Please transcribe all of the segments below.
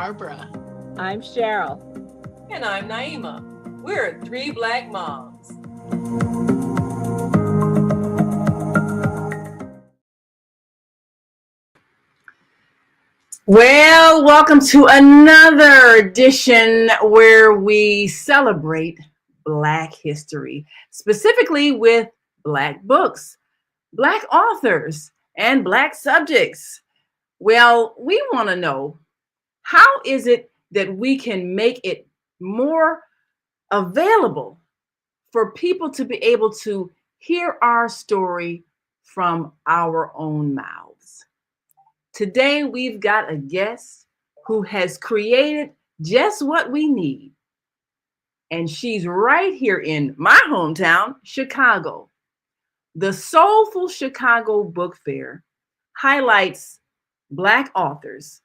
Barbara. I'm Cheryl. And I'm Naima. We're three Black moms. Well, welcome to another edition where we celebrate Black history, specifically with Black books, Black authors, and Black subjects. Well, we want to know, how is it that we can make it more available for people to be able to hear our story from our own mouths? Today, we've got a guest who has created just what we need. And she's right here in my hometown, Chicago. The Soulful Chicago Book Fair highlights Black authors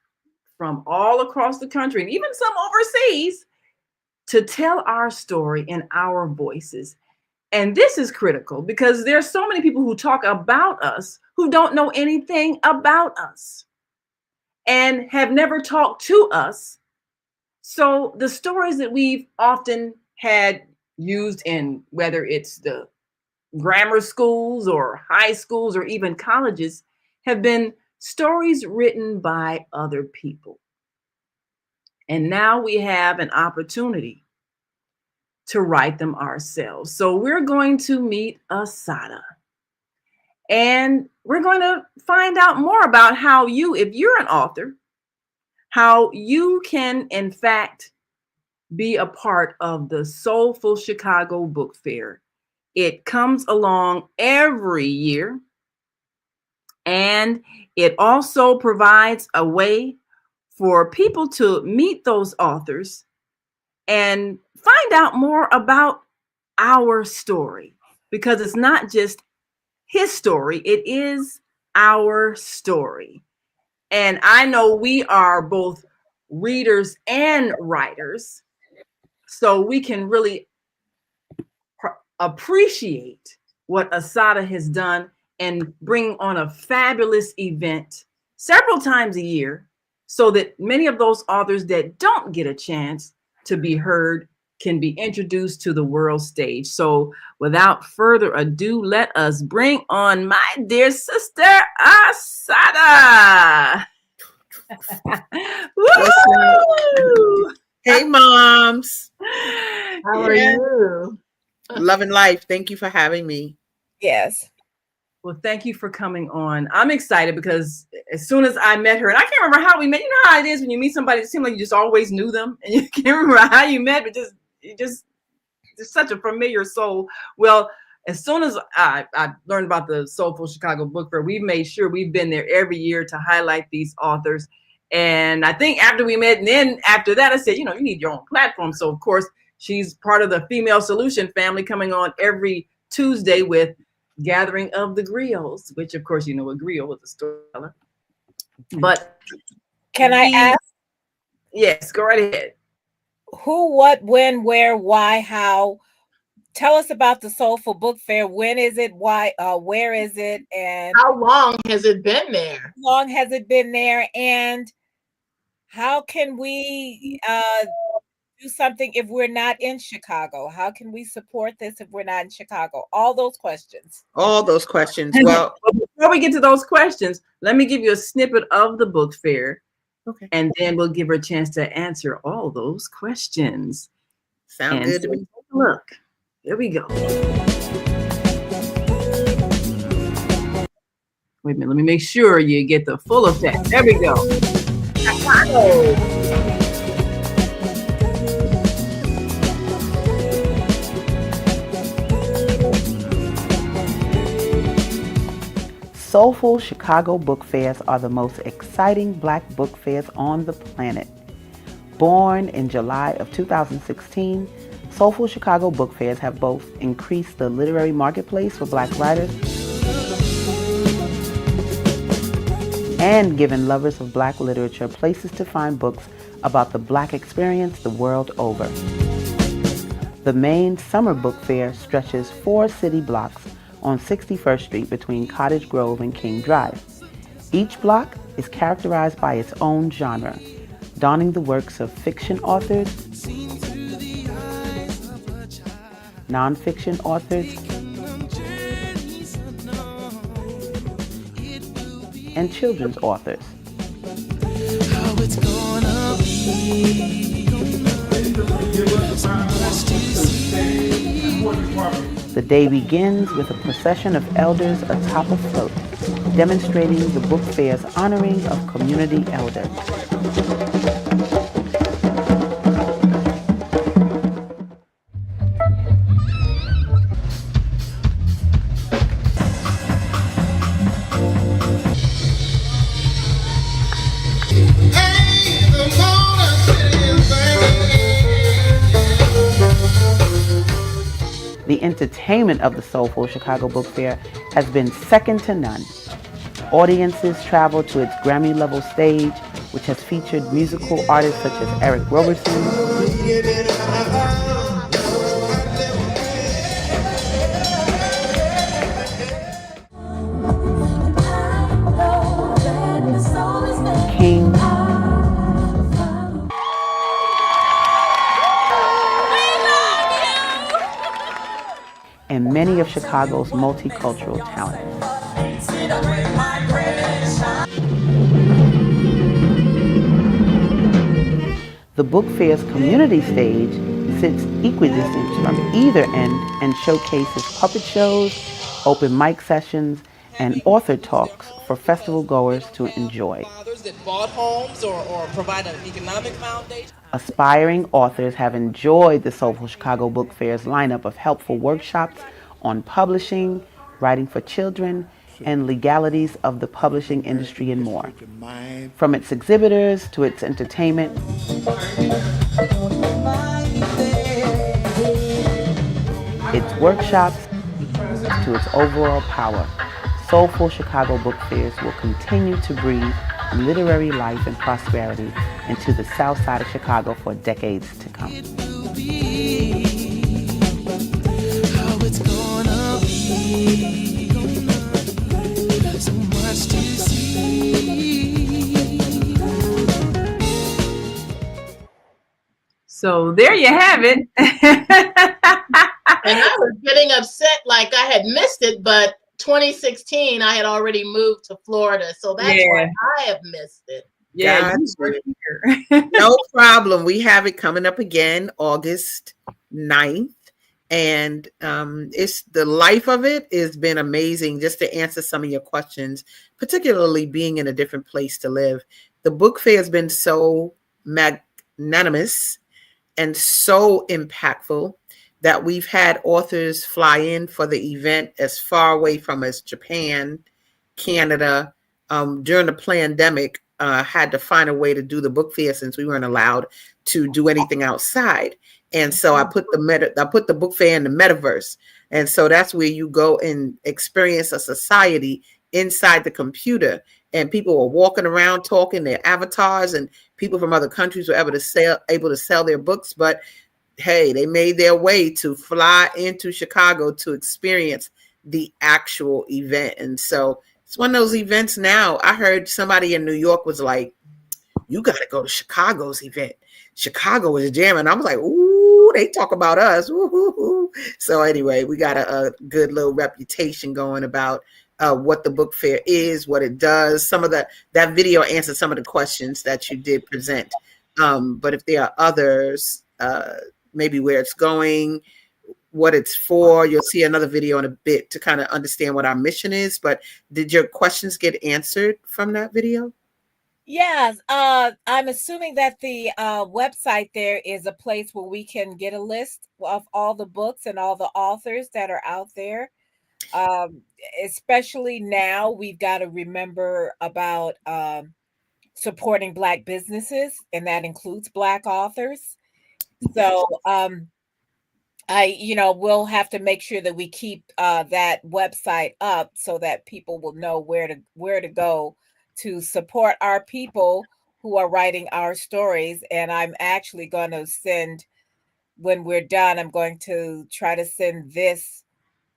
from all across the country and even some overseas to tell our story in our voices. And this is critical because there's so many people who talk about us who don't know anything about us and have never talked to us. So the stories that we've often had used in, whether it's the grammar schools or high schools or even colleges, have been stories written by other people. And now we have an opportunity to write them ourselves. So we're going to meet Asadah. And we're going to find out more about how you, if you're an author, how you can, in fact, be a part of the Soulful Chicago Book Fair. It comes along every year, and it also provides a way for people to meet those authors and find out more about our story, because it's not just his story, it is our story. And I know we are both readers and writers, so we can really appreciate what Asadah has done and bring on a fabulous event several times a year so that many of those authors that don't get a chance to be heard can be introduced to the world stage. So without further ado, let us bring on my dear sister, Asadah. Woo! Hey, moms. How are you? Loving life. Thank you for having me. Yes. Well, thank you for coming on. I'm excited because as soon as I met her, and I can't remember how we met. You know how it is when you meet somebody, it seems like you just always knew them, and you can't remember how you met, but just such a familiar soul. Well, as soon as I learned about the Soulful Chicago Book Fair, we've made sure we've been there every year to highlight these authors. And I think after we met, and then after that, I said, you need your own platform. So, of course, she's part of the Female Solution family, coming on every Tuesday with Gathering of the Griots, which, of course, a griot was a storyteller. But can I ask? Yes, go right ahead. Who, what, when, where, why, how? Tell us about the Soulful Book Fair. When is it? Why? Where is it? And how long has it been there? How long has it been there? And how can we do something if we're not in Chicago? How can we support this if we're not in Chicago? All those questions. Well, before we get to those questions, let me give you a snippet of the book fair. Okay. And then we'll give her a chance to answer all those questions. Sound good to me. Look, here we go. Wait a minute, let me make sure you get the full effect. There we go. Chicago. Soulful Chicago book fairs are the most exciting Black book fairs on the planet. Born in July of 2016, Soulful Chicago book fairs have both increased the literary marketplace for Black writers and given lovers of Black literature places to find books about the Black experience the world over. The main summer book fair stretches 4 city blocks on 61st Street between Cottage Grove and King Drive. Each block is characterized by its own genre. donning the works of fiction authors, nonfiction authors, and children's authors. The day begins with a procession of elders atop a float, demonstrating the book fair's honoring of community elders. The entertainment of the Soulful Chicago Book Fair has been second to none. Audiences travel to its Grammy-level stage, which has featured musical artists such as Eric Roberson, King, and many of Chicago's multicultural talents. The book fair's community stage sits equidistant from either end and showcases puppet shows, open mic sessions, and author talks for festival goers to enjoy. That bought homes or provide an economic foundation. Aspiring authors have enjoyed the Soulful Chicago Book Fair's lineup of helpful workshops on publishing, writing for children, and legalities of the publishing industry and more. From its exhibitors to its entertainment, its workshops, to its overall power, Soulful Chicago Book Fairs will continue to breathe literary life and prosperity into the South Side of Chicago for decades to come. So there you have it. And I was getting upset like I had missed it, but 2016 I had already moved to Florida, so that's why I have missed it. Yeah, no problem. We have it coming up again August 9th. And it's the life of it has been amazing, just to answer some of your questions, particularly being in a different place to live. The book fair has been so magnanimous and so impactful that we've had authors fly in for the event as far away from as Japan, Canada. During the pandemic, had to find a way to do the book fair since we weren't allowed to do anything outside. And so I put the book fair in the metaverse. And so that's where you go and experience a society inside the computer. And people were walking around talking, their avatars, and people from other countries were able to sell their books. But hey, they made their way to fly into Chicago to experience the actual event. And so it's one of those events now. I heard somebody in New York was like, you got to go to Chicago's event. Chicago is jamming. I was like, ooh, they talk about us. Woo-hoo-hoo. So anyway, we got a good little reputation going about what the book fair is, what it does. Some of that video answered some of the questions that you did present. But if there are others, maybe where it's going, what it's for, you'll see another video in a bit to kind of understand what our mission is. But did your questions get answered from that video? Yes. I'm assuming that the website there is a place where we can get a list of all the books and all the authors that are out there. Especially now, we've got to remember about supporting Black businesses, and that includes Black authors. So we'll have to make sure that we keep that website up so that people will know where to go to support our people who are writing our stories. And I'm actually going to send, when we're done, I'm going to try to send this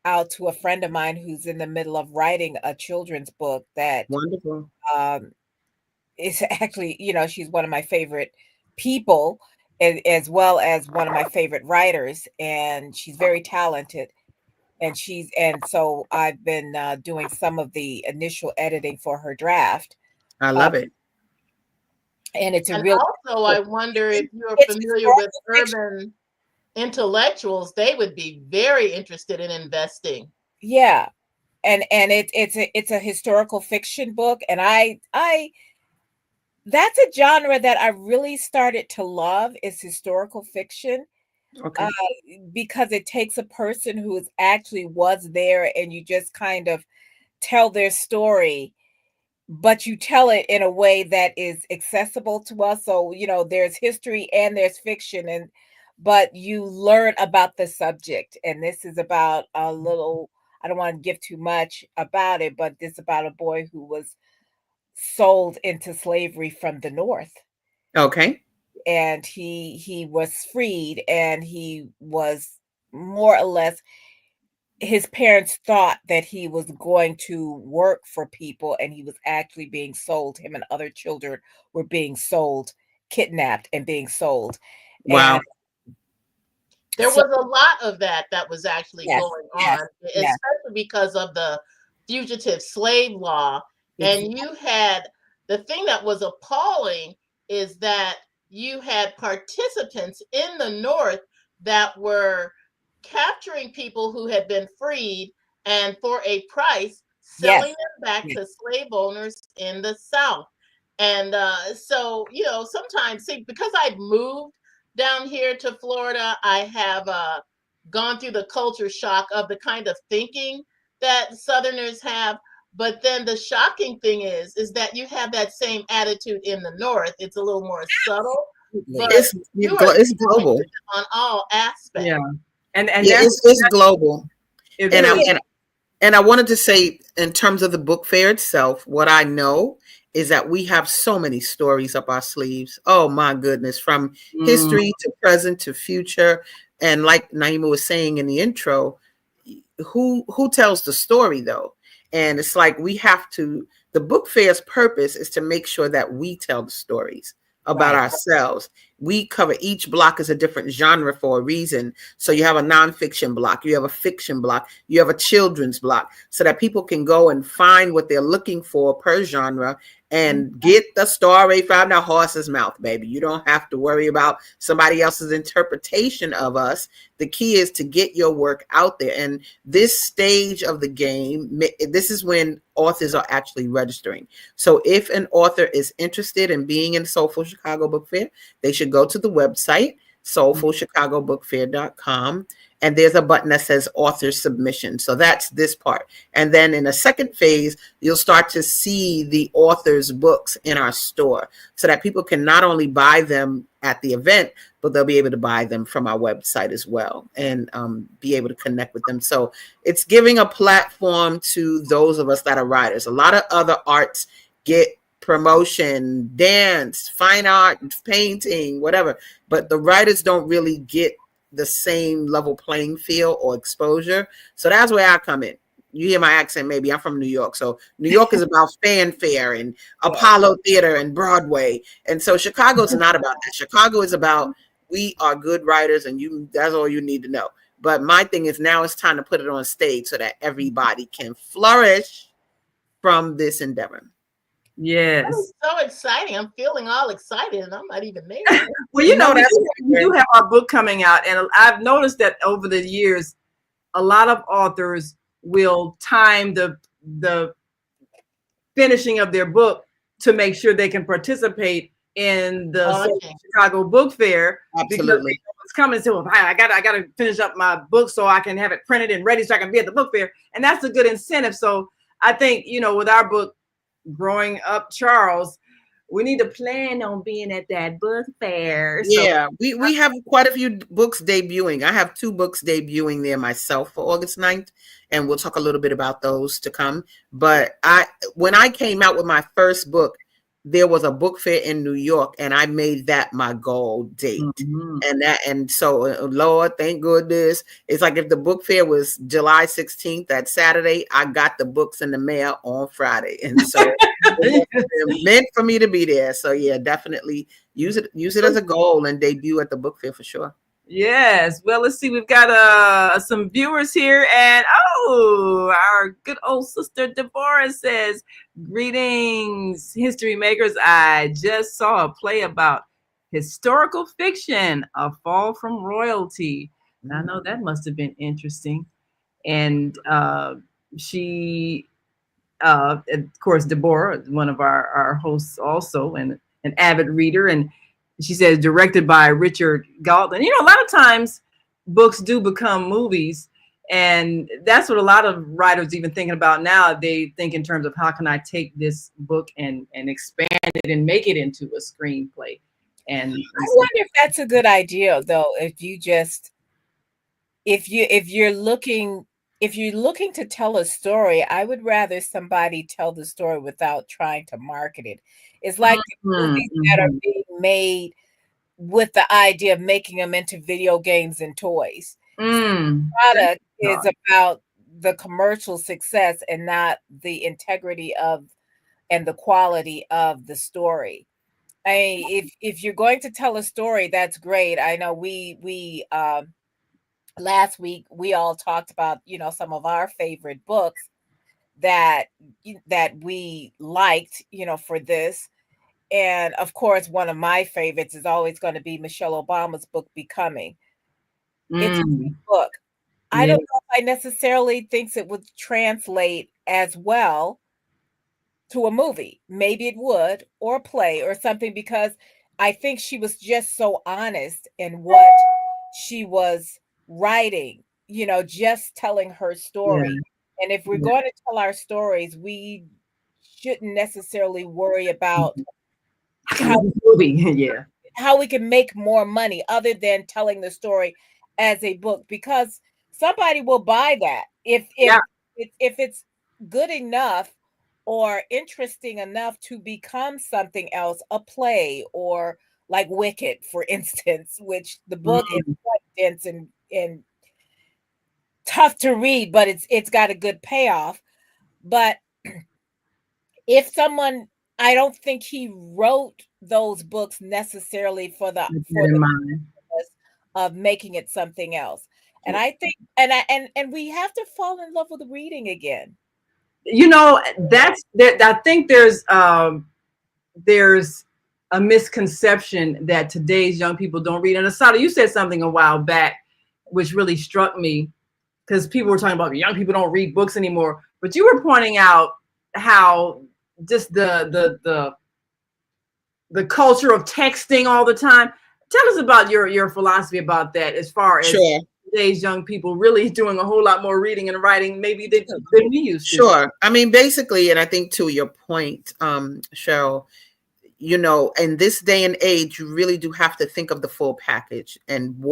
out to a friend of mine who's in the middle of writing a children's book that wonderful. is actually, she's one of my favorite people, as well as one of my favorite writers, and she's very talented. And so I've been doing some of the initial editing for her draft. I love it. And it's a And real. also, I wonder if you're It's familiar with historical fiction. urban intellectuals. They would be very interested in investing. Yeah, and it's a historical fiction book, and I that's a genre that I really started to love, is historical fiction. Okay. Because it takes a person who is actually was there, and you just kind of tell their story, but you tell it in a way that is accessible to us. So, there's history and there's fiction, but you learn about the subject. And this is about a little, I don't want to give too much about it, but this is about a boy who was sold into slavery from the North. Okay. And he was freed, and he was more or less, his parents thought that he was going to work for people, and he was actually being sold. Him and other children were being sold, kidnapped and being sold. Wow. And there was a lot of that was actually going on, especially because of the fugitive slave law. And you had, the thing that was appalling is that you had participants in the North that were capturing people who had been freed, and for a price selling them back to slave owners in the South. And so, sometimes, because I've moved down here to Florida, I have gone through the culture shock of the kind of thinking that Southerners have. But then the shocking thing is that you have that same attitude in the North. It's a little more subtle, but it's global on all aspects. Yeah, and it's global. And I wanted to say, in terms of the book fair itself, what I know is that we have so many stories up our sleeves. Oh my goodness, from history to present to future. And like Naima was saying in the intro, who tells the story though? And it's like the book fair's purpose is to make sure that we tell the stories about ourselves. We cover, each block is a different genre for a reason. So you have a nonfiction block, you have a fiction block, you have a children's block, so that people can go and find what they're looking for per genre and get the story from the horse's mouth, baby. You don't have to worry about somebody else's interpretation of us. The key is to get your work out there. And this stage of the game, this is when authors are actually registering. So if an author is interested in being in Soulful Chicago Book Fair, they should go to the website, soulfulchicagobookfair.com. And there's a button that says author submission. So that's this part. And then in a second phase, you'll start to see the author's books in our store, so that people can not only buy them at the event, but they'll be able to buy them from our website as well, and be able to connect with them. So it's giving a platform to those of us that are writers. A lot of other arts get promotion, dance, fine art, painting, whatever. But the writers don't really get the same level playing field or exposure. So that's where I come in. You hear my accent, maybe. I'm from New York. So New York is about fanfare and Apollo Theater and Broadway. And so Chicago's not about that. Chicago is about, we are good writers, and that's all you need to know. But my thing is, now it's time to put it on stage so that everybody can flourish from this endeavor. Yes. That is so exciting. I'm feeling all excited, and I'm not even there. Well, we do have our book coming out, and I've noticed that over the years, a lot of authors will time the finishing of their book to make sure they can participate in the Chicago Book Fair. Absolutely. It's coming. So I gotta finish up my book so I can have it printed and ready so I can be at the book fair. And that's a good incentive. So I think, with our book, Growing Up Charles, we need to plan on being at that book fair. Yeah, we have quite a few books debuting. I have 2 books debuting there myself for August 9th, and we'll talk a little bit about those to come. But when I came out with my first book, there was a book fair in New York, and I made that my goal date. And so, Lord, thank goodness. It's like if the book fair was July 16th, that Saturday, I got the books in the mail on Friday. And so They're meant for me to be there. So yeah, definitely use it as a goal and debut at the book fair for sure. Yes. Well, let's see. We've got some viewers here, and our good old sister Deborah says, "Greetings, history makers. I just saw a play about historical fiction, A Fall from Royalty. And I know that must have been interesting." And she, of course, Deborah, one of our hosts, also, and an avid reader, and she says directed by Richard Galton. A lot of times books do become movies, and that's what a lot of writers even thinking about now. They think in terms of how can I take this book and expand it and make it into a screenplay. And I wonder if that's a good idea, though. If you're looking to tell a story, I would rather somebody tell the story without trying to market it. It's like the movies that are being made with the idea of making them into video games and toys. The product is about the commercial success and not the integrity and the quality of the story. If you're going to tell a story, that's great. I know we last week we all talked about some of our favorite books that we liked for this. And of course, one of my favorites is always going to be Michelle Obama's book, Becoming. It's a great book. I don't know if I necessarily think it would translate as well to a movie. Maybe it would, or a play or something, because I think she was just so honest in what she was writing, just telling her story. And if we're going to tell our stories, we shouldn't necessarily worry about how we can make more money other than telling the story as a book, because somebody will buy that if it's good enough or interesting enough to become something else, a play, or like Wicked, for instance, which the book is quite dense and tough to read, but it's got a good payoff. But if someone, I don't think he wrote those books necessarily for the purpose of making it something else. And I think, and we have to fall in love with reading again. That's that. I think there's a misconception that today's young people don't read. And Asadah, you said something a while back which really struck me, because people were talking about young people don't read books anymore, but you were pointing out how just the culture of texting all the time. Tell us about your philosophy about that, as far as today's young people really doing a whole lot more reading and writing maybe than we used to. Sure. I mean, basically, and I think to your point, Cheryl, in this day and age, you really do have to think of the full package and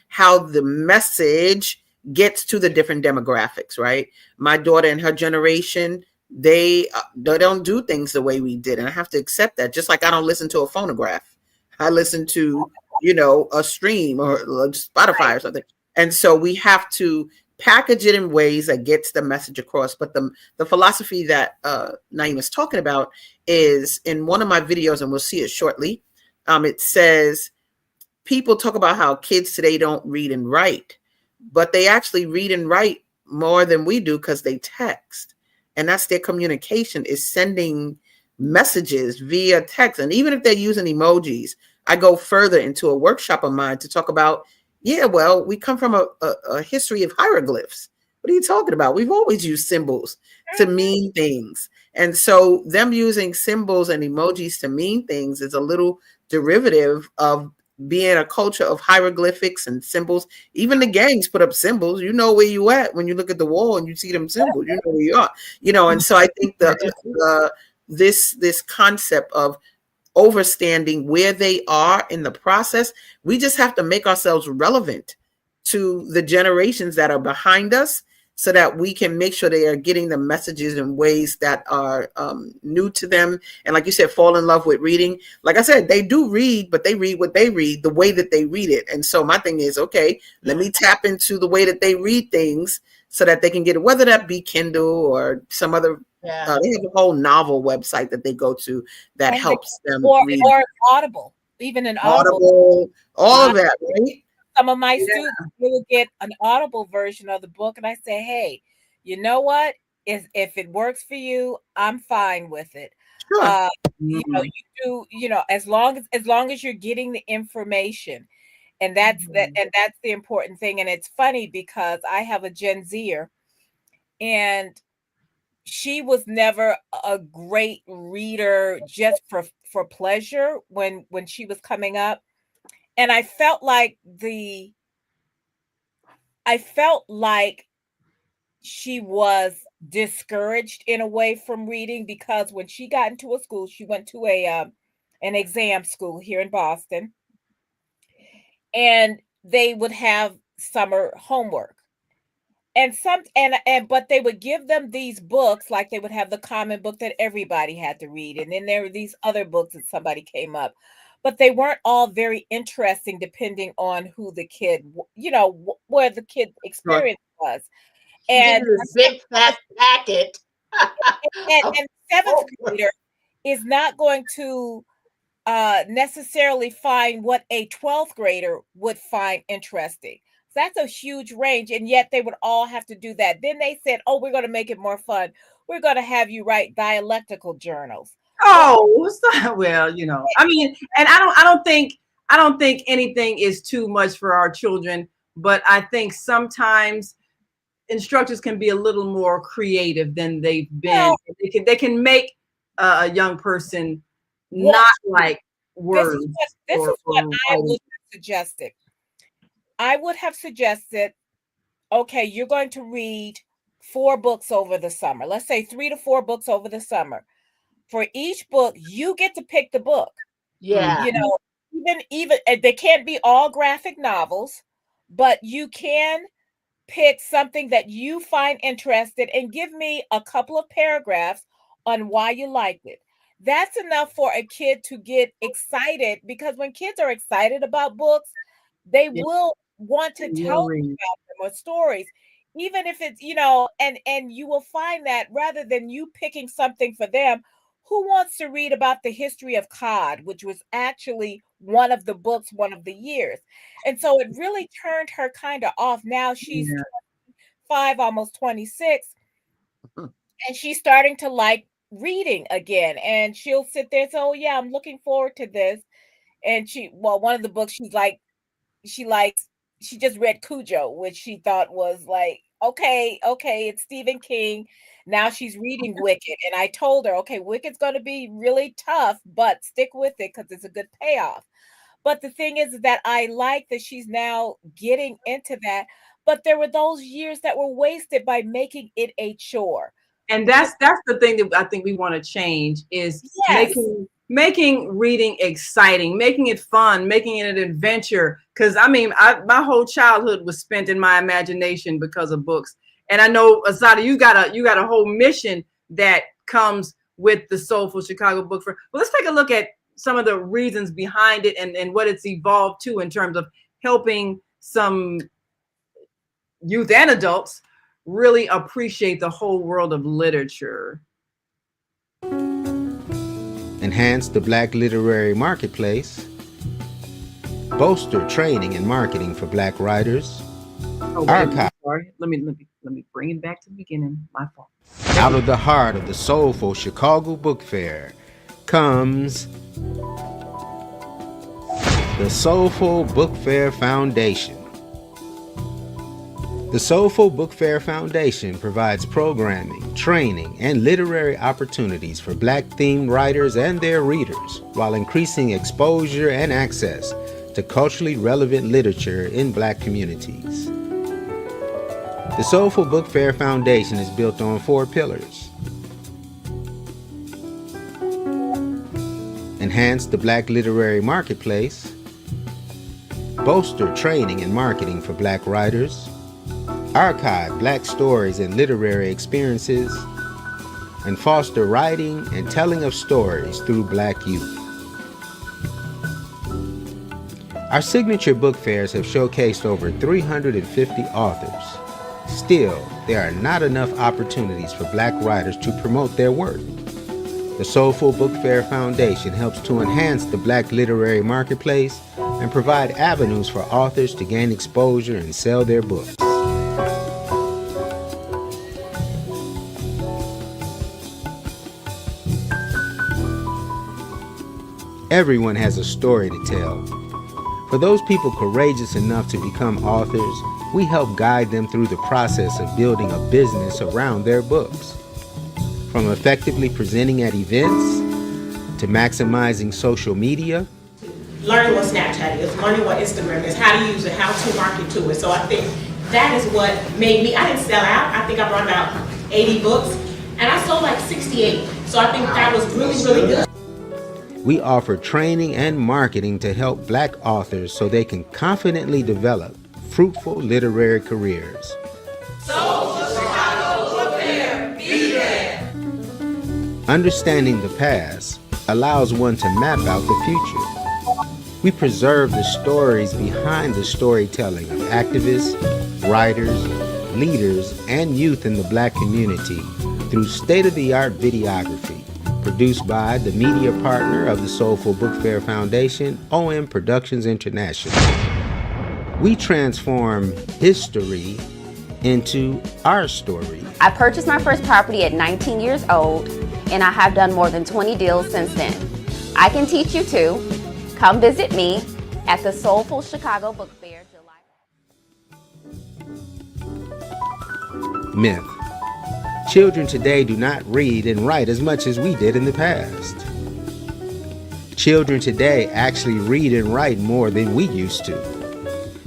how the message gets to the different demographics, right? My daughter and her generation, they don't do things the way we did. And I have to accept that. Just like I don't listen to a phonograph. I listen to, a stream or Spotify or something. And so we have to package it in ways that gets the message across. But the philosophy that Naima is talking about is in one of my videos, and we'll see it shortly. It says people talk about how kids today don't read and write, but they actually read and write more than we do because they text. And that's their communication, is sending messages via text. And even if they're using emojis, I go further into a workshop of mine to talk about, we come from a history of hieroglyphs. What are you talking about? We've always used symbols to mean things. And so them using symbols and emojis to mean things is a little derivative of being a culture of hieroglyphics and symbols. Even the gangs put up symbols. You know where you at when you look at the wall and you see them symbols. You know where you are. And so I think this concept of overstanding where they are in the process, we just have to make ourselves relevant to the generations that are behind us, so that we can make sure they are getting the messages in ways that are new to them. And like you said, fall in love with reading. Like I said, they do read, but they read what they read the way that they read it. And so my thing is, okay, let me tap into the way that they read things so that they can get it, whether that be Kindle or some other. Yeah. They have a whole novel website that they go to that helps them read. Or Audible, even an Audible, all of that, right? Some of my students will get an Audible version of the book, and I say, hey, you know what? If it works for you, I'm fine with it. Sure. You know, you do, as long as you're getting the information, and that's the important thing. And it's funny because I have a Gen Zer, and she was never a great reader just for pleasure when she was coming up. And I felt like she was discouraged in a way from reading, because when she got into a school, she went to an exam school here in Boston, and they would have summer homework. And but they would give them these books, like they would have the common book that everybody had to read, and then there were these other books that somebody came up, but they weren't all very interesting depending on who the kid, where the kid's experience was. And this big fat packet. and seventh grader is not going to necessarily find what a 12th grader would find interesting. That's a huge range, and yet they would all have to do that. Then they said, oh, we're going to make it more fun. We're going to have you write dialectical journals. Oh, well, I mean, and I don't think anything is too much for our children, but I think sometimes instructors can be a little more creative than they've been. They can make a young person not like words. This is what I would have suggested. I would have suggested, okay, you're going to read 4 books over the summer. Let's say 3 to 4 books over the summer. For each book, you get to pick the book. Yeah. Even they can't be all graphic novels, but you can pick something that you find interested and give me a couple of paragraphs on why you liked it. That's enough for a kid to get excited, because when kids are excited about books, they will want to tell you about them or stories, even if it's, and you will find that rather than you picking something for them, who wants to read about the history of cod, which was actually one of the books one of the years. And so it really turned her kind of off. Now she's 25, almost 26, and she's starting to like reading again. And she'll sit there and say, oh yeah, I'm looking forward to this. And one of the books she just read Cujo, which she thought was like, okay, it's Stephen King. Now she's reading Wicked. And I told her, okay, Wicked's going to be really tough, but stick with it because it's a good payoff. But the thing is that I like that she's now getting into that. But there were those years that were wasted by making it a chore. And that's the thing that I think we want to change, is making reading exciting, making it fun, making it an adventure. Because I mean, my whole childhood was spent in my imagination because of books. And I know, Asadah, you got a whole mission that comes with the Soulful Chicago Book Fair. Well, let's take a look at some of the reasons behind it and what it's evolved to in terms of helping some youth and adults really appreciate the whole world of literature. Enhance the Black literary marketplace. Bolster training and marketing for Black writers. Archive. Sorry, let me bring it back to the beginning. My fault. Out of the heart of the Soulful Chicago Book Fair comes the Soulful Book Fair Foundation. The Soulful Book Fair Foundation provides programming, training, and literary opportunities for Black-themed writers and their readers, while increasing exposure and access to culturally relevant literature in Black communities. The Soulful Book Fair Foundation is built on 4 pillars. Enhance the Black literary marketplace. Bolster training and marketing for Black writers. Archive Black stories and literary experiences, and foster writing and telling of stories through Black youth. Our signature book fairs have showcased over 350 authors. Still, there are not enough opportunities for Black writers to promote their work. The Soulful Book Fair Foundation helps to enhance the Black literary marketplace and provide avenues for authors to gain exposure and sell their books. Everyone has a story to tell. For those people courageous enough to become authors, we help guide them through the process of building a business around their books. From effectively presenting at events, to maximizing social media. Learning what Snapchat is, learning what Instagram is, how to use it, how to market to it. So I think that is what made me, I didn't sell out. I think I brought about 80 books and I sold like 68. So I think that was really, really good. We offer training and marketing to help Black authors so they can confidently develop fruitful literary careers. Soulful Chicago Book Fair, be there. Understanding the past allows one to map out the future. We preserve the stories behind the storytelling of activists, writers, leaders, and youth in the Black community through state-of-the-art videography, produced by the media partner of the Soulful Book Fair Foundation, OM Productions International. We transform history into our story. I purchased my first property at 19 years old, and I have done more than 20 deals since then. I can teach you too. Come visit me at the Soulful Chicago Book Fair, July. Myth. Children today do not read and write as much as we did in the past. Children today actually read and write more than we used to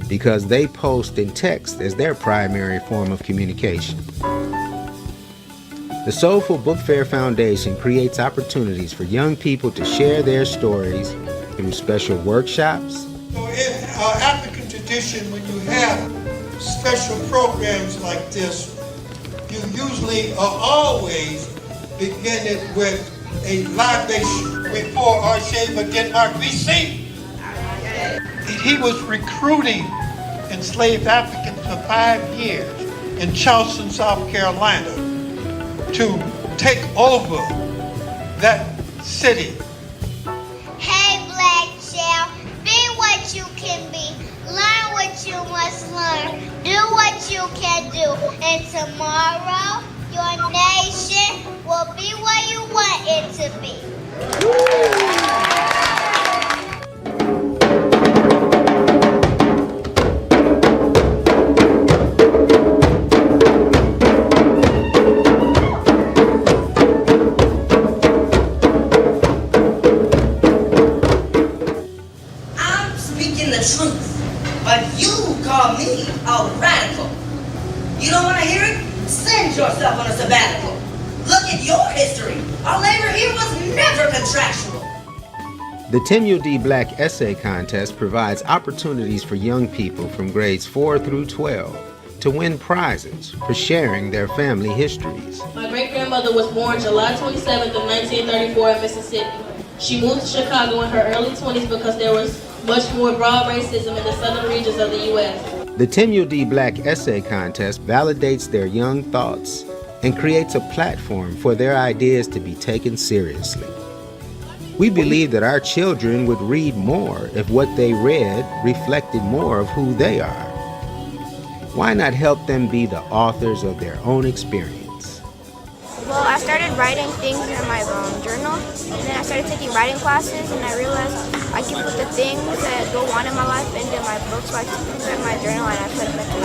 because they post and text as their primary form of communication. The Soulful Book Fair Foundation creates opportunities for young people to share their stories through special workshops. So in our African tradition, when you have special programs like this, you usually or always begin it with a libation before our Sheva Denmark BC. He was recruiting enslaved Africans for 5 years in Charleston, South Carolina, to take over that city. Hey, Black child, be what you can be. Learn what you must learn. Do what you can do. And tomorrow, your nation will be where you want it to be. I'm speaking the truth, but you call me a radical. You don't want to hear it? Send yourself on a sabbatical. Look at your history. Our labor here was never contractual. The Temuel D. Black Essay Contest provides opportunities for young people from grades 4 through 12 to win prizes for sharing their family histories. My great-grandmother was born July 27th of 1934 in Mississippi. She moved to Chicago in her early 20s because there was much more broad racism in the southern regions of the U.S. The Temuel D. Black Essay Contest validates their young thoughts and creates a platform for their ideas to be taken seriously. We believe that our children would read more if what they read reflected more of who they are. Why not help them be the authors of their own experience? Well, I started writing things in my journal, and then I started taking writing classes, and I realized I can put the things that go on in my life into my book, so I took them in my journal and I put them into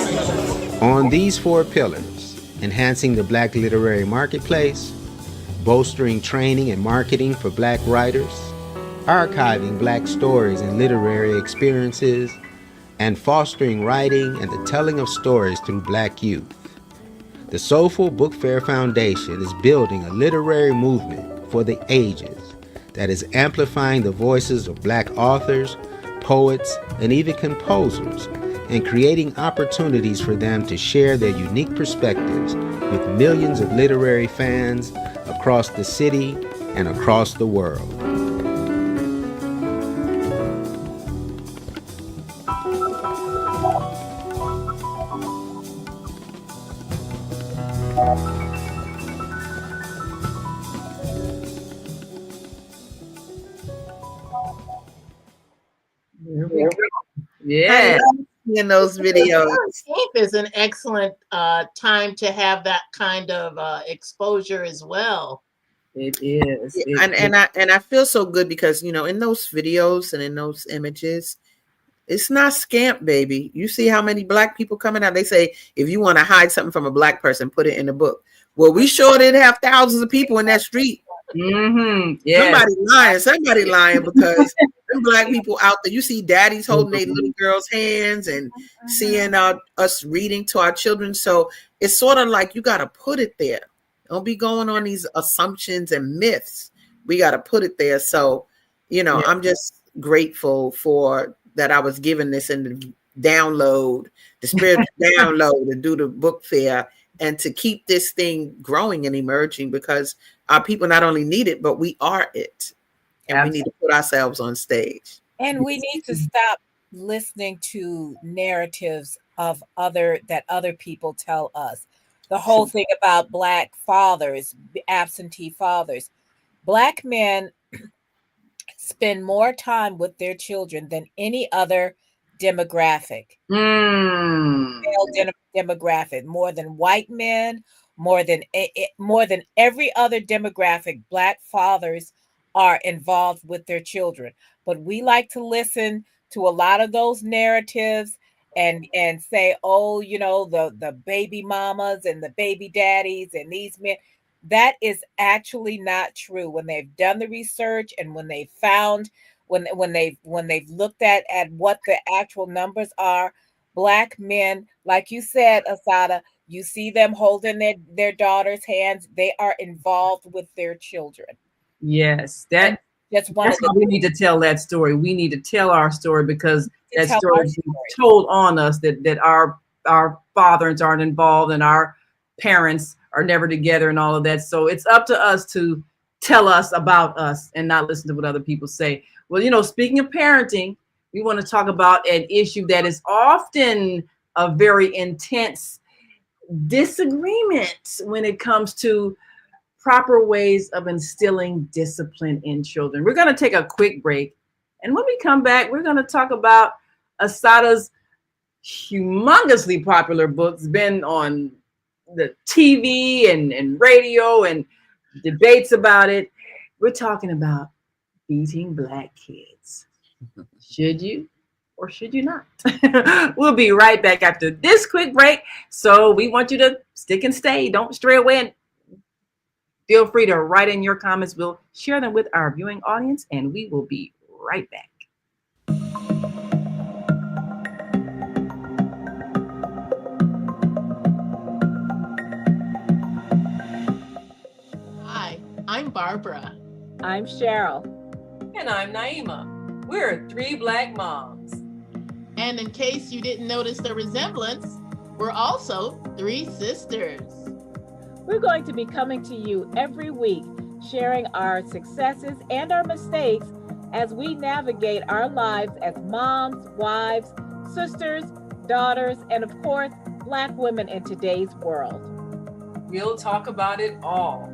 my book. On these 4 pillars, enhancing the Black literary marketplace, bolstering training and marketing for Black writers, archiving Black stories and literary experiences, and fostering writing and the telling of stories through Black youth. The Soulful Book Fair Foundation is building a literary movement for the ages that is amplifying the voices of Black authors, poets, and even composers, and creating opportunities for them to share their unique perspectives with millions of literary fans across the city and across the world. Yeah. I love seeing those videos. 13th is an excellent time to have that kind of exposure as well. It is. Yeah, and I feel so good because in those videos and in those images, it's not scamp, baby. You see how many black people coming out. They say if you want to hide something from a black person, put it in the book. Well, we sure did have thousands of people in that street. Yes. Somebody lying because them black people out there. You see daddies holding their little girls' hands and seeing us reading to our children. So it's sort of like you got to put it there. Don't be going on these assumptions and myths. We got to put it there. So, I'm just grateful for that I was given this in the download, the spiritual download, to do the book fair and to keep this thing growing and emerging, because our people not only need it, but we are it. And we need to put ourselves on stage. And we need to stop listening to narratives of other people tell us. The whole thing about Black fathers, absentee fathers. Black men spend more time with their children than any other demographic. Demographic, more than white men, more than every other demographic. Black fathers are involved with their children, but we like to listen to a lot of those narratives and say, oh, the baby mamas and the baby daddies and these men. That is actually not true. When they've done the research and when they found, when they've looked at what the actual numbers are, Black men, like you said, Asadah, you see them holding their daughters' hands. They are involved with their children. Yes, that's why we need to tell that story. We need to tell our story, because that story is told on us that our fathers aren't involved and our parents are never together and all of that. So it's up to us to tell us about us and not listen to what other people say. Well, speaking of parenting, we want to talk about an issue that is often a very intense disagreement when it comes to proper ways of instilling discipline in children. We're going to take a quick break. And when we come back, we're going to talk about Asadah's humongously popular books, been on the TV and radio and debates about it. We're talking about beating Black kids. Should you or should you not? We'll be right back after this quick break. So we want you to stick and stay. Don't stray away, and feel free to write in your comments. We'll share them with our viewing audience, and we will be right back. Hi, I'm Barbara. I'm Cheryl. And I'm Naima. We're 3 Black moms. And in case you didn't notice the resemblance, we're also 3 sisters. We're going to be coming to you every week, sharing our successes and our mistakes as we navigate our lives as moms, wives, sisters, daughters, and of course, Black women in today's world. We'll talk about it all: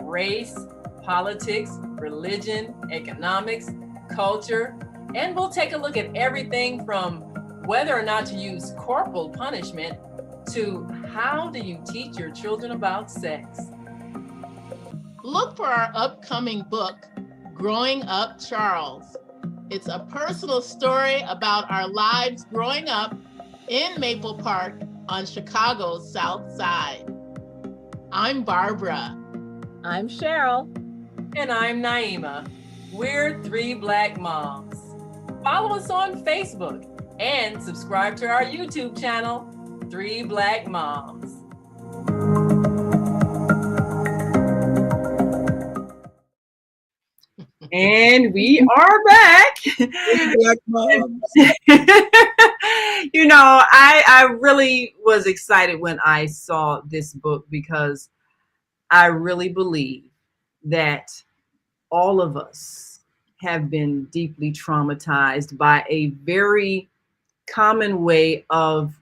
race, politics, religion, economics, culture, and we'll take a look at everything from whether or not to use corporal punishment to how do you teach your children about sex. Look for our upcoming book, Growing Up Charles. It's a personal story about our lives growing up in Maple Park on Chicago's South Side. I'm Barbara. I'm Cheryl. And I'm Naima. We're 3 Black moms. Follow us on Facebook and subscribe to our YouTube channel, 3 Black Moms. And we are back. Black moms. I really was excited when I saw this book, because I really believe that all of us have been deeply traumatized by a very common way of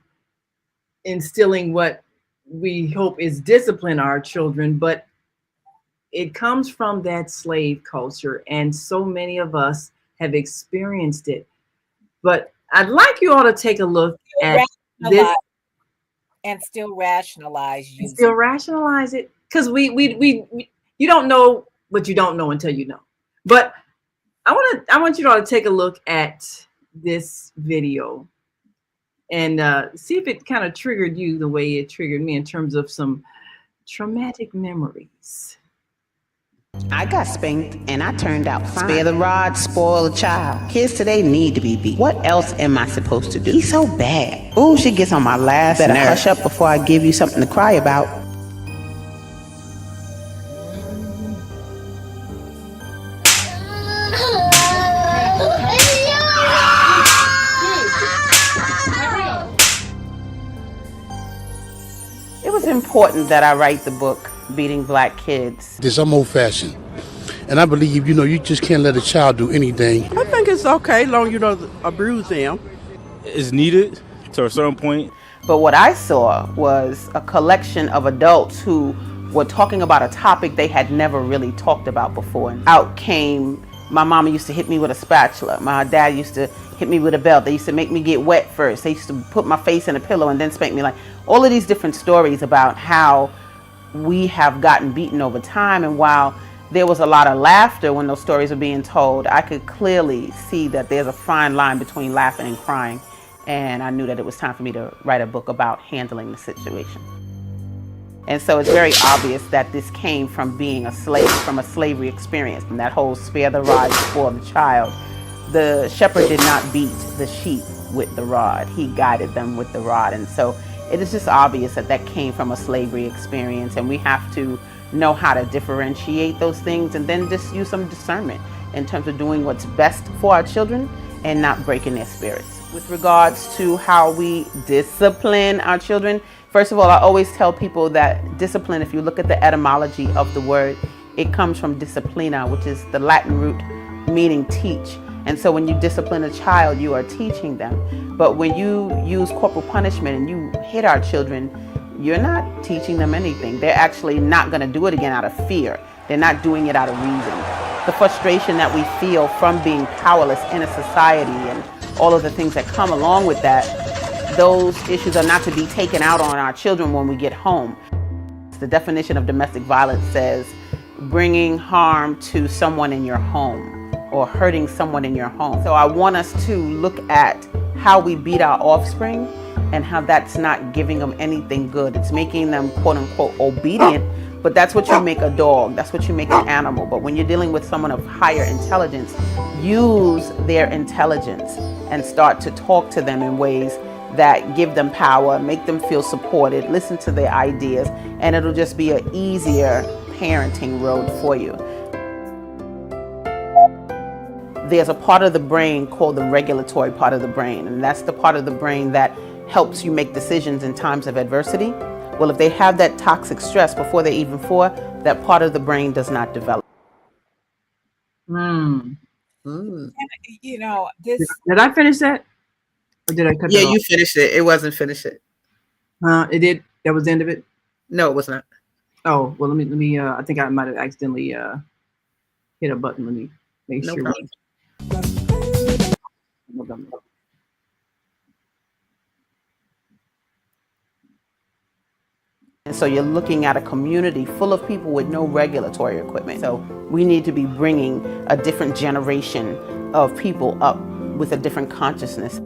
instilling what we hope is discipline our children, but it comes from that slave culture, and so many of us have experienced it. But I'd like you all to take a look at this and still rationalize and still rationalize it, because we you don't know what you don't know until you know. But I want you all to take a look at this video and see if it kind of triggered you the way it triggered me in terms of some traumatic memories. I got spanked and I turned out fine. Spare the rod, spoil the child. Kids today need to be beat. What else am I supposed to do? He's so bad. Ooh, she gets on my last nerve. Better hush up before I give you something to cry about. It was important that I write the book, Beating Black Kids. I'm old-fashioned, and I believe, you just can't let a child do anything. I think it's okay, long as you don't abuse them. It's needed to a certain point. But what I saw was a collection of adults who were talking about a topic they had never really talked about before. And out came, my mama used to hit me with a spatula. My dad used to hit me with a belt. They used to make me get wet first. They used to put my face in a pillow and then spank me. Like all of these different stories about how we have gotten beaten over time. And while there was a lot of laughter when those stories were being told, I could clearly see that there's a fine line between laughing and crying. And I knew that it was time for me to write a book about handling the situation. And so it's very obvious that this came from being a slave, from a slavery experience. And that whole spare the rod, spoil the child. The shepherd did not beat the sheep with the rod. He guided them with the rod. And so it is just obvious that that came from a slavery experience. And we have to know how to differentiate those things and then just use some discernment in terms of doing what's best for our children and not breaking their spirits. With regards to how we discipline our children, first of all, I always tell people that discipline, if you look at the etymology of the word, it comes from disciplina, which is the Latin root meaning teach. And so when you discipline a child, you are teaching them. But when you use corporal punishment and you hit our children, you're not teaching them anything. They're actually not going to do it again out of fear. They're not doing it out of reason. The frustration that we feel from being powerless in a society and all of the things that come along with that, those issues are not to be taken out on our children when we get home. The definition of domestic violence says bringing harm to someone in your home or hurting someone in your home. So I want us to look at how we beat our offspring and how that's not giving them anything good. It's making them quote unquote obedient, but that's what you make a dog, that's what you make an animal. But when you're dealing with someone of higher intelligence, use their intelligence and start to talk to them in ways that give them power, make them feel supported, listen to their ideas, and it'll just be an easier parenting road for you. There's a part of the brain called the regulatory part of the brain, and that's the part of the brain that helps you make decisions in times of adversity. Well, if they have that toxic stress before they're even 4, that part of the brain does not develop. This. Did I finish that? Or did I cut it off? You finished it. It wasn't finished it. It did. That was the end of it. No, it was not. Oh well, let me. I think I might have accidentally hit a button. Let me make sure. And so you're looking at a community full of people with no regulatory equipment. So we need to be bringing a different generation of people up with a different consciousness.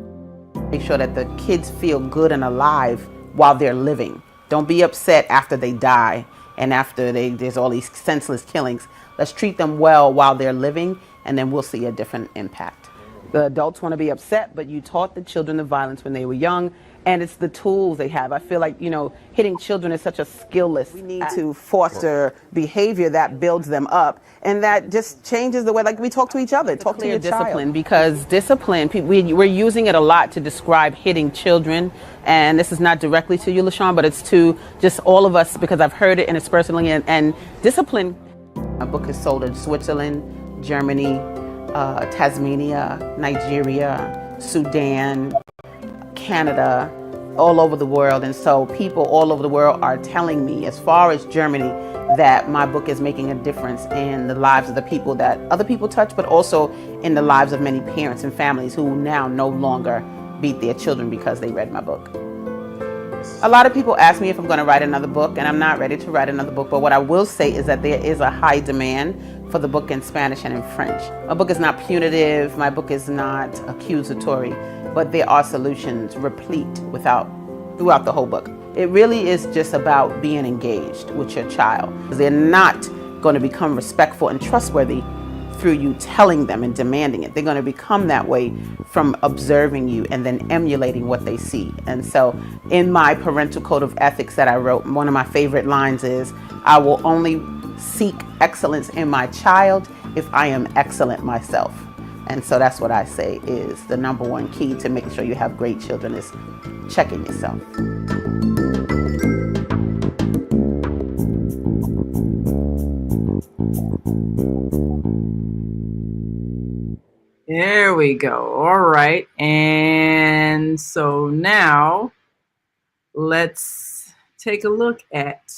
Make sure that the kids feel good and alive while they're living. Don't be upset after they die and after there's all these senseless killings. Let's treat them well while they're living, and then we'll see a different impact. The adults want to be upset, but you taught the children the violence when they were young, and it's the tools they have. I feel like, hitting children is such a skillless. We need to foster behavior that builds them up and that just changes the way, like we talk to each other. Talk to your discipline, because discipline, we're using it a lot to describe hitting children. And this is not directly to you, LaShawn, but it's to just all of us, because I've heard it and it's personally, and discipline. My book is sold in Switzerland, Germany, Tasmania, Nigeria, Sudan, Canada, all over the world. And so people all over the world are telling me, as far as Germany, that my book is making a difference in the lives of the people that other people touch, but also in the lives of many parents and families who now no longer beat their children because they read my book. A lot of people ask me if I'm going to write another book, and I'm not ready to write another book, but what I will say is that there is a high demand for the book in Spanish and in French. My book is not punitive, my book is not accusatory, but there are solutions replete throughout the whole book. It really is just about being engaged with your child. They're not going to become respectful and trustworthy through you telling them and demanding it. They're going to become that way from observing you and then emulating what they see. And so in my parental code of ethics that I wrote, one of my favorite lines is, I will only seek excellence in my child if I am excellent myself. And so that's what I say is the number one key to making sure you have great children is checking yourself. There we go. All right. And so now let's take a look at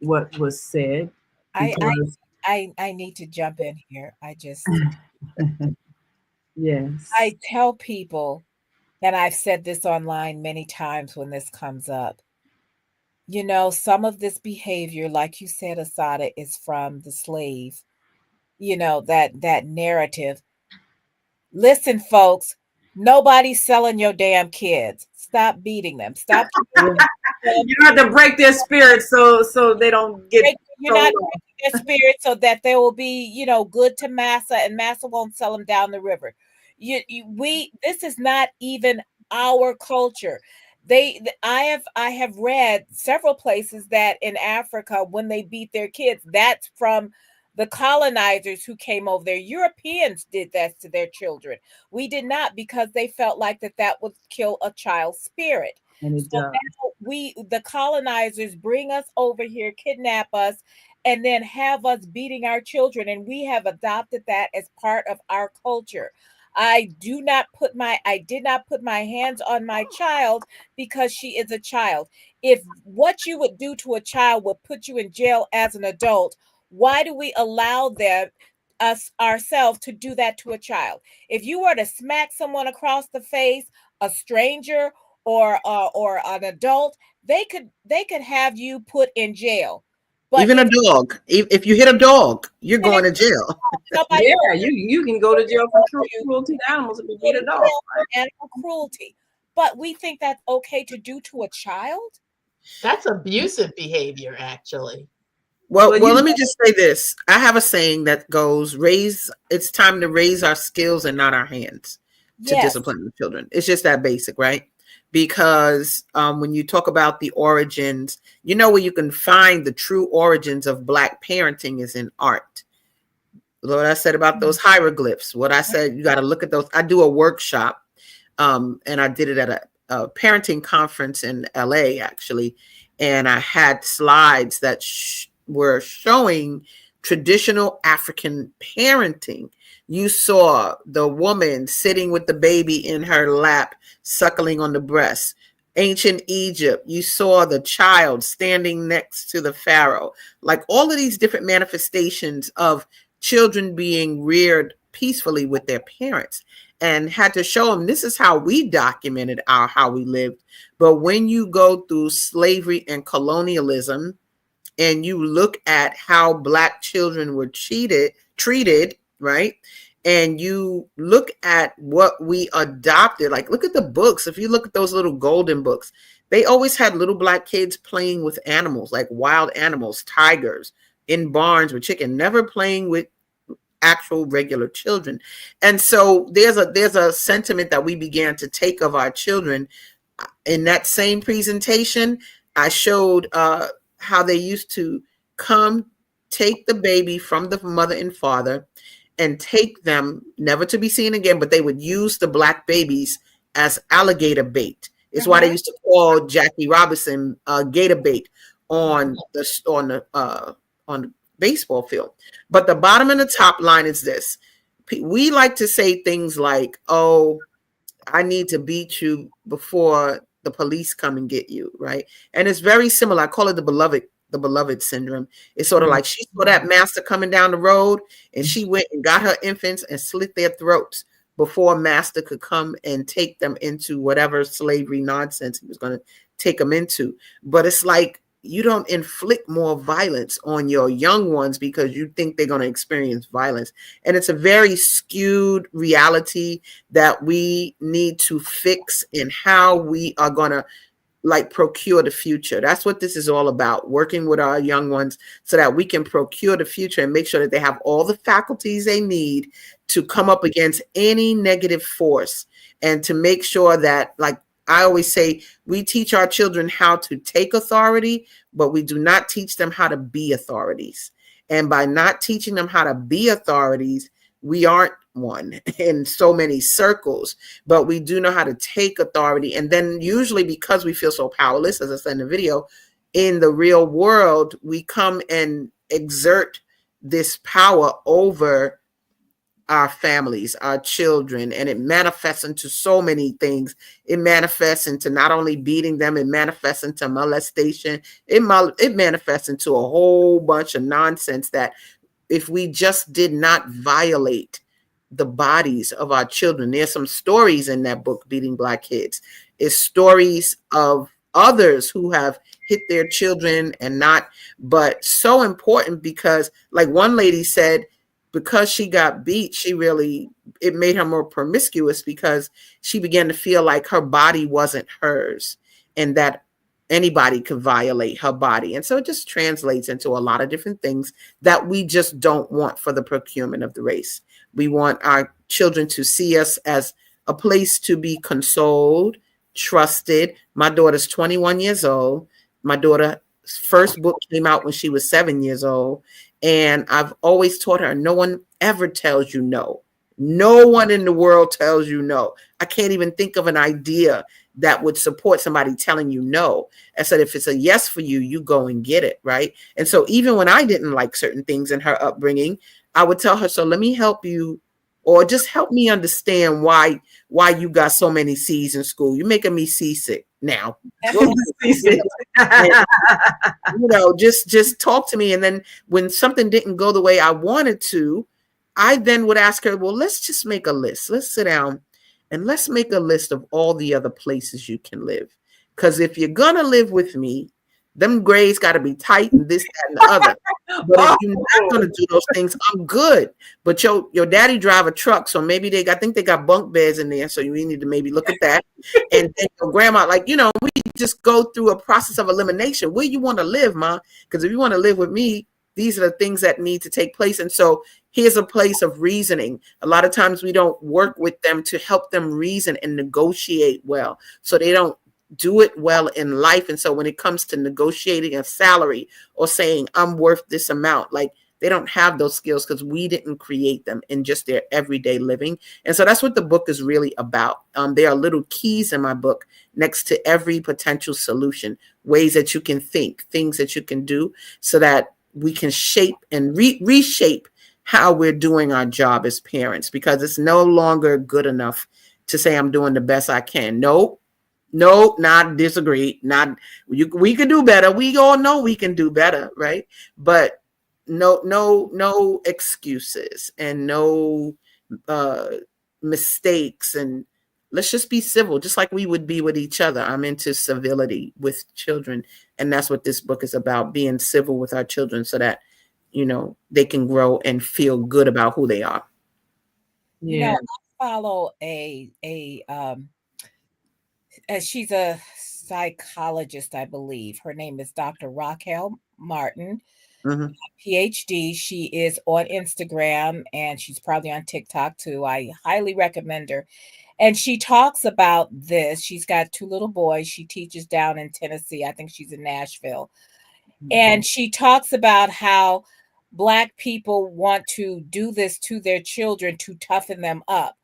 what was said. I need to jump in here. Yes. I tell people, and I've said this online many times when this comes up, you know, some of this behavior, like you said, Asadah, is from the slave, you know, that narrative. Listen, folks, nobody's selling your damn kids. Stop beating them. Stop. You have to break their spirit so they don't get. You're not breaking their spirit so that they will be, you know, good to Massa, and Massa won't sell them down the river. This is not even our culture. I have read several places that in Africa, when they beat their kids, that's from the colonizers who came over there. Europeans did that to their children. We did not, because they felt like that would kill a child's spirit. And it So does. now the colonizers bring us over here, kidnap us, and then have us beating our children. And we have adopted that as part of our culture. I did not put my hands on my child because she is a child. If what you would do to a child would put you in jail as an adult, why do we allow ourselves to do that to a child? If you were to smack someone across the face, a stranger or an adult, they could have you put in jail. But even a dog, if you hit a dog, you're going to jail. Yeah, you can go to jail for cruelty to animals if you beat a dog. Right? Animal cruelty. But we think that's okay to do to a child? That's abusive behavior, actually. Well, let me just say this. I have a saying that goes, it's time to raise our skills and not our hands to discipline the children. It's just that basic, right? Because when you talk about the origins, you know, where you can find the true origins of Black parenting is in art. What I said about those hieroglyphs, what I said, you got to look at those. I do a workshop, and I did it at a parenting conference in LA, actually. And I had slides that were showing traditional African parenting. You saw the woman sitting with the baby in her lap, suckling on the breast. Ancient Egypt, you saw the child standing next to the pharaoh. Like all of these different manifestations of children being reared peacefully with their parents, and had to show them this is how we documented how we lived. But when you go through slavery and colonialism, and you look at how Black children were treated, right? And you look at what we adopted, like look at the books. If you look at those little golden books, they always had little Black kids playing with animals, like wild animals, tigers, in barns with chicken, never playing with actual regular children. And so there's a sentiment that we began to take of our children. In that same presentation, I showed how they used to come take the baby from the mother and father and take them, never to be seen again, but they would use the Black babies as alligator bait. It's why they used to call Jackie Robinson gator bait on the baseball field. But the bottom and the top line is this. We like to say things like, oh, I need to beat you before the police come and get you, right? And it's very similar. I call it the beloved the beloved syndrome. It's sort of like she saw that master coming down the road, and she went and got her infants and slit their throats before master could come and take them into whatever slavery nonsense he was going to take them into. But it's like, you don't inflict more violence on your young ones because you think they're going to experience violence. And it's a very skewed reality that we need to fix in how we are going to like procure the future. That's what this is all about, working with our young ones so that we can procure the future and make sure that they have all the faculties they need to come up against any negative force, and to make sure that, like I always say, we teach our children how to take authority, but we do not teach them how to be authorities. And by not teaching them how to be authorities, we aren't one in so many circles, but we do know how to take authority. And then usually, because we feel so powerless, as I said in the video, in the real world, we come and exert this power over our families, our children, and it manifests into so many things. It manifests into not only beating them, it manifests into molestation. It manifests into a whole bunch of nonsense that if we just did not violate the bodies of our children. There's some stories in that book, Beating Black Kids. It's stories of others who have hit their children and not, but so important because, like one lady said, because she got beat, it made her more promiscuous because she began to feel like her body wasn't hers and that anybody could violate her body. And so it just translates into a lot of different things that we just don't want for the procurement of the race. We want our children to see us as a place to be consoled, trusted. My daughter's 21 years old. My daughter's first book came out when she was 7 years old. And I've always taught her, no one ever tells you no. No one in the world tells you no. I can't even think of an idea that would support somebody telling you no. I said, if it's a yes for you, you go and get it, right? And so even when I didn't like certain things in her upbringing, I would tell her, so let me help you, or just help me understand why you got so many C's in school. You're making me seasick now. Seasick. Just talk to me. And then when something didn't go the way I wanted to, I then would ask her, well, let's just make a list. Let's sit down and let's make a list of all the other places you can live. Because if you're going to live with me, them grades got to be tight and this, that, and the other. But if you're not going to do those things, I'm good. But your daddy drive a truck, so maybe I think they got bunk beds in there, so you need to maybe look at that. And then your grandma, we just go through a process of elimination. Where you want to live, Ma? Because if you want to live with me, these are the things that need to take place. And so here's a place of reasoning. A lot of times we don't work with them to help them reason and negotiate well, so they don't do it well in life. And so when it comes to negotiating a salary or saying I'm worth this amount, they don't have those skills because we didn't create them in just their everyday living. And so that's what the book is really about. There are little keys in my book next to every potential solution, ways that you can think, things that you can do so that we can shape and reshape how we're doing our job as parents, because it's no longer good enough to say I'm doing the best I can. No, not disagree. We can do better. We all know we can do better, right? But no excuses and no mistakes, and let's just be civil, just like we would be with each other. I'm into civility with children, and that's what this book is about: being civil with our children so that they can grow and feel good about who they are. I follow she's a psychologist, I believe. Her name is Dr. Raquel Martin, PhD. She is on Instagram and she's probably on TikTok too. I highly recommend her. And she talks about this. She's got 2 little boys. She teaches down in Tennessee. I think she's in Nashville. And she talks about how Black people want to do this to their children to toughen them up,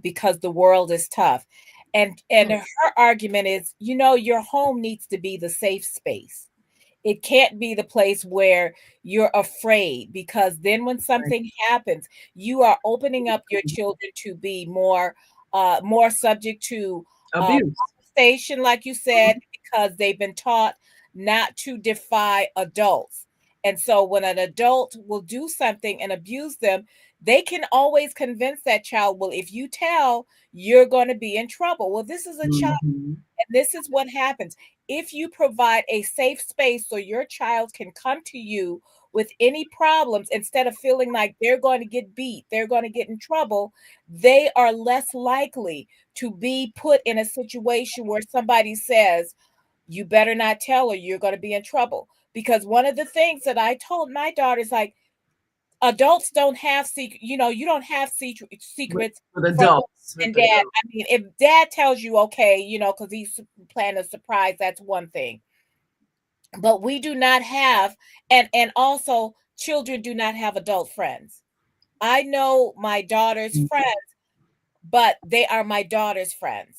because the world is tough. And her argument is, your home needs to be the safe space. It can't be the place where you're afraid, because then when something happens, you are opening up your children to be more subject to abuse, molestation, like you said, because they've been taught not to defy adults. And so when an adult will do something and abuse them, they can always convince that child, well, if you tell, you're going to be in trouble. Well, this is a child, and this is what happens. If you provide a safe space so your child can come to you with any problems, instead of feeling like they're going to get beat, they're going to get in trouble, they are less likely to be put in a situation where somebody says, you better not tell her, you're going to be in trouble. Because one of the things that I told my daughter is like, adults don't have secret, you don't have secrets with from adults and dad. I mean, if dad tells you, okay, because he's planning a surprise, that's one thing. But we do not have, and also children do not have adult friends. I know my daughter's friends, but they are my daughter's friends.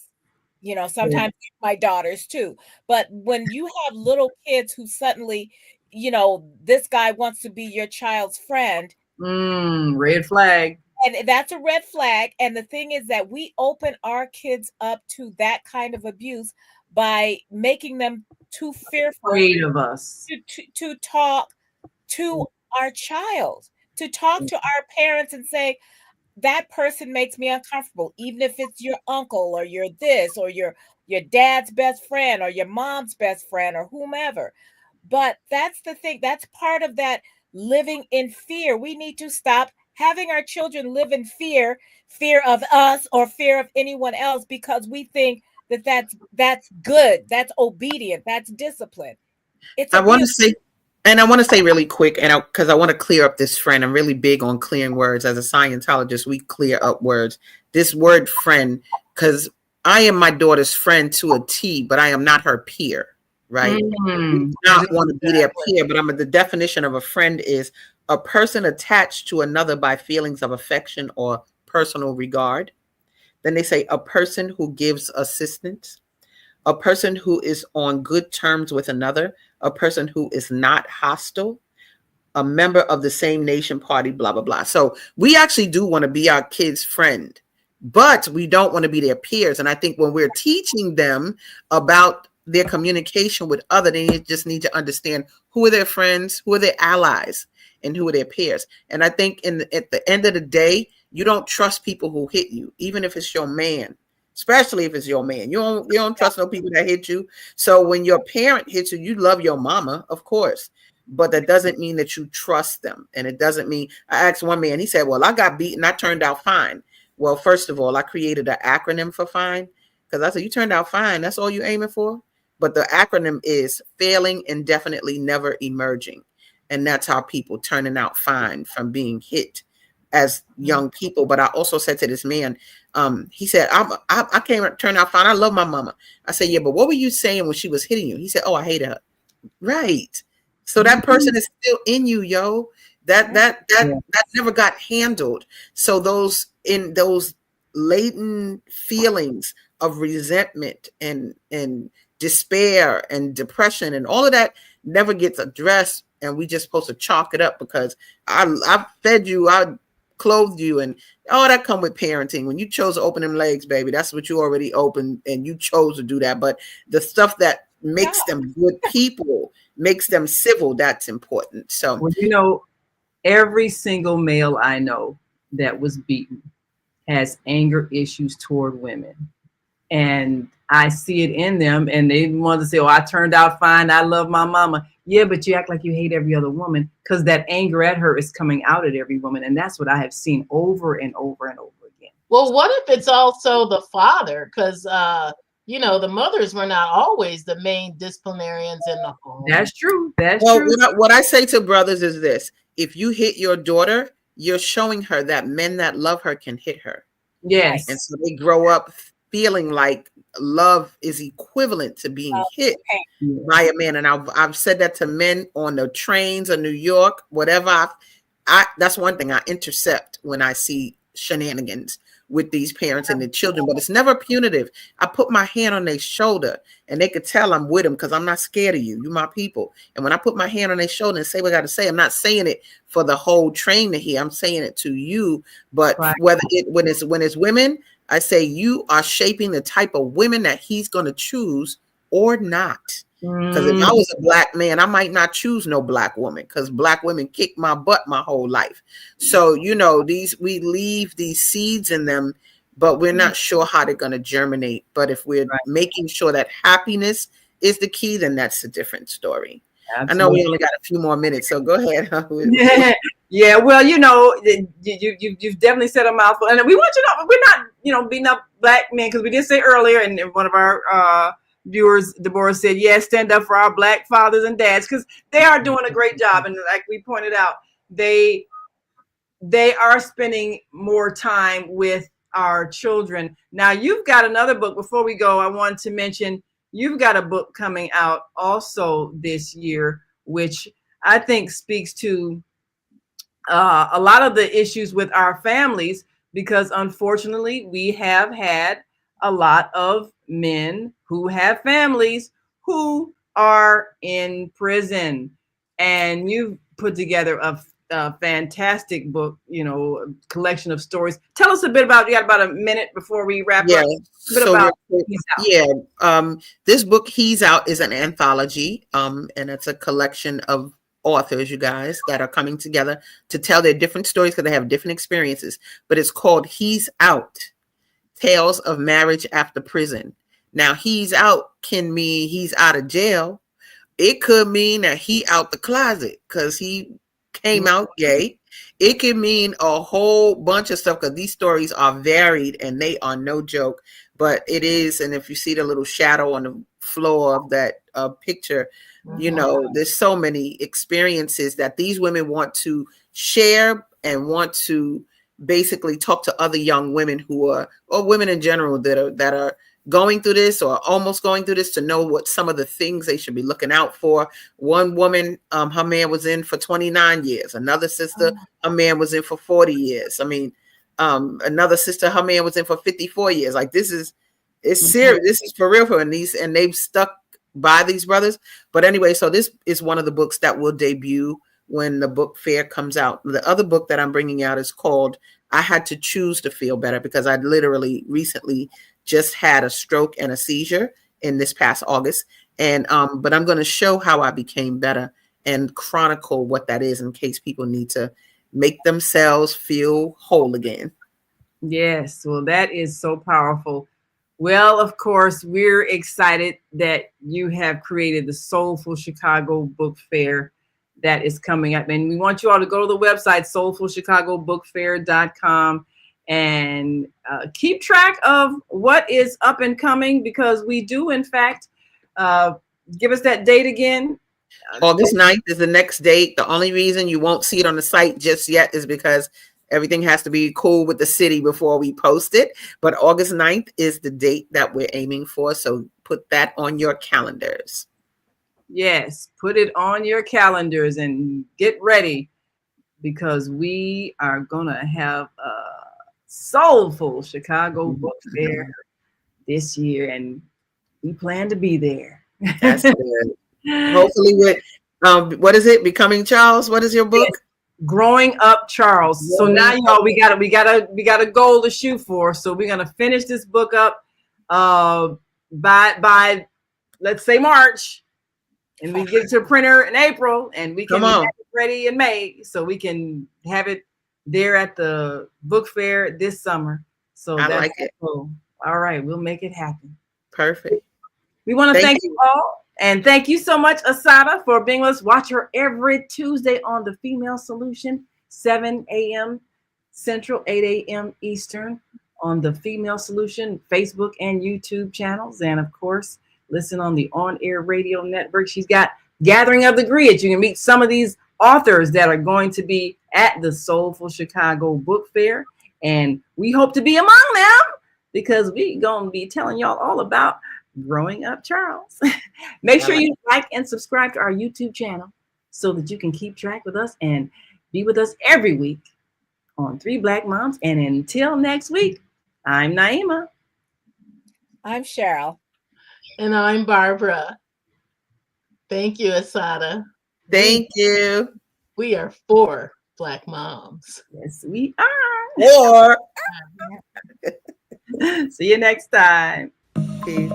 Sometimes my daughters too. But when you have little kids who suddenly, this guy wants to be your child's friend. Red flag. And that's a red flag. And the thing is that we open our kids up to that kind of abuse by making them too fearful, afraid of us, to talk to our child, to talk to our parents and say, that person makes me uncomfortable, even if it's your uncle or your this or your dad's best friend or your mom's best friend or whomever. But that's the thing. That's part of that living in fear. We need to stop having our children live in fear of us or fear of anyone else, because we think that that's good, that's obedient, that's discipline. I want to say really quick, and because I want to clear up this friend. I'm really big on clearing words. As a Scientologist, we clear up words. This word friend, because I am my daughter's friend to a T, but I am not her peer, right? I do not want to be their peer, but the definition of a friend is a person attached to another by feelings of affection or personal regard. Then they say a person who gives assistance, a person who is on good terms with another, a person who is not hostile, a member of the same nation, party, blah, blah, blah. So we actually do want to be our kids' friend, but we don't want to be their peers. And I think when we're teaching them about their communication with others, they just need to understand who are their friends, who are their allies, and who are their peers. And I think at the end of the day, you don't trust people who hit you, even if it's your man. Especially if it's your man. You don't trust no people that hit you. So when your parent hits you, you love your mama, of course. But that doesn't mean that you trust them. And it doesn't mean, I asked one man, he said, well, I got beaten, I turned out fine. Well, first of all, I created an acronym for fine. Because I said, you turned out fine. That's all you're aiming for? But the acronym is failing indefinitely, never emerging. And that's how people turning out fine from being hit as young people. But I also said to this man, he said, I can't turn out fine. I love my mama. I said, yeah, but what were you saying when she was hitting you? He said, oh, I hated her. Right. So that person is still in you, yo. That never got handled. So those latent feelings of resentment and despair and depression and all of that never gets addressed. And we just supposed to chalk it up because I fed you, I clothed you, and all that come with parenting. When you chose to open them legs, baby, that's what you already opened, and you chose to do that. But the stuff that makes them good people, makes them civil, that's important. So, well, every single male I know that was beaten has anger issues toward women. And I see it in them, and they want to say, oh, I turned out fine, I love my mama. Yeah, but you act like you hate every other woman, because that anger at her is coming out at every woman. And that's what I have seen over and over and over again. Well, what if it's also the father? Because, the mothers were not always the main disciplinarians in the home. That's true. That's true. What I say to brothers is this. If you hit your daughter, you're showing her that men that love her can hit her. Yes. And so they grow up feeling like love is equivalent to being hit by a man. And I've said that to men on the trains of New York, whatever. That's one thing I intercept when I see shenanigans with these parents and the children, but it's never punitive. I put my hand on their shoulder and they could tell I'm with them because I'm not scared of you. You my people. And when I put my hand on their shoulder and say what I got to say, I'm not saying it for the whole train to hear. I'm saying it to you. But when it's women, I say you are shaping the type of women that he's going to choose or not. Because if I was a black man, I might not choose no black woman, because black women kicked my butt my whole life. So, you know, we leave these seeds in them, but we're not sure how they're going to germinate. But if we're making sure that happiness is the key, then that's a different story. Absolutely. I know we only got a few more minutes, so go ahead. Yeah, well, you know, you've definitely said a mouthful, and we want you to know we're not, you know, beating up black men, because we did say earlier, and one of our viewers, Deborah, said, yes, stand up for our black fathers and dads, because they are doing a great job, and like we pointed out, they are spending more time with our children. Now, you've got another book. Before we go, I want to mention you've got a book coming out also this year, which I think speaks to a lot of the issues with our families, because unfortunately we have had a lot of men who have families who are in prison, and you've put together a fantastic book, you know, collection of stories. Tell us a bit about, you got about a minute before we wrap up. So this book, He's Out, is an anthology, and it's a collection of authors, you guys, that are coming together to tell their different stories, because they have different experiences. But it's called He's Out, Tales of Marriage After Prison. Now, he's out can mean he's out of jail. It could mean that he out the closet because he came out gay. It could mean a whole bunch of stuff, because these stories are varied and they are no joke. But it is, and if you see the little shadow on the floor of that picture, you know, there's so many experiences that these women want to share and want to basically talk to other young women who are, or women in general that are going through this or almost going through this, to know what some of the things they should be looking out for. One woman, her man was in for 29 years. Another sister, her man was in for 40 years. I mean, another sister, her man was in for 54 years. Like, it's serious. This is for real for them. And they've stuck by these brothers. But anyway, so this is one of the books that will debut when the book fair comes out. The other book that I'm bringing out is called I Had to Choose to Feel Better, because I literally recently just had a stroke and a seizure in this past August. And but I'm going to show how I became better and chronicle what that is, in case people need to make themselves feel whole again. Yes, well, that is so powerful. Well, of course, we're excited that you have created the Soulful Chicago Book Fair that is coming up. And we want you all to go to the website, soulfulchicagobookfair.com, and keep track of what is up and coming, because we do, in fact, give us that date again. August 9th is the next date. The only reason you won't see it on the site just yet is because everything has to be cool with the city before we post it. But August 9th is the date that we're aiming for. So put that on your calendars. Yes, put it on your calendars and get ready, because we are going to have a Soulful Chicago Book Fair this year, and we plan to be there. That's good. Hopefully with, what is it? Becoming Charles? What is your book? Yes. Growing Up Charles. So now, y'all, we got a goal to shoot for. So we're gonna finish this book up by let's say March, and we get it to a printer in April, and we can have it ready in May, so we can have it there at the book fair this summer. So I like it. Cool. All right, we'll make it happen. Perfect. We want to thank you all. And thank you so much, Asadah, for being with us. Watch her every Tuesday on The Female Solution, 7 a.m. Central, 8 a.m. Eastern, on The Female Solution Facebook and YouTube channels. And of course, listen on the On Air Radio Network. She's got Gathering of the Grids. You can meet some of these authors that are going to be at the Soulful Chicago Book Fair. And we hope to be among them, because we're going to be telling y'all all about Growing Up Charles. Make sure you like and subscribe to our YouTube channel so that you can keep track with us and be with us every week on Three Black Moms. And until next week, I'm Naima. I'm Cheryl. And I'm Barbara. Thank you, Asadah. Thank you. We are 4 Black moms. Yes, we are. 4. See you next time. Peace.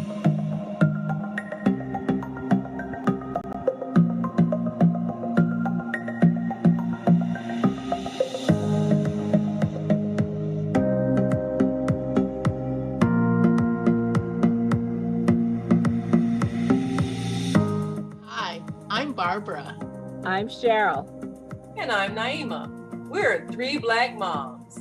I'm Cheryl. And I'm Naima. We're 3 Black moms.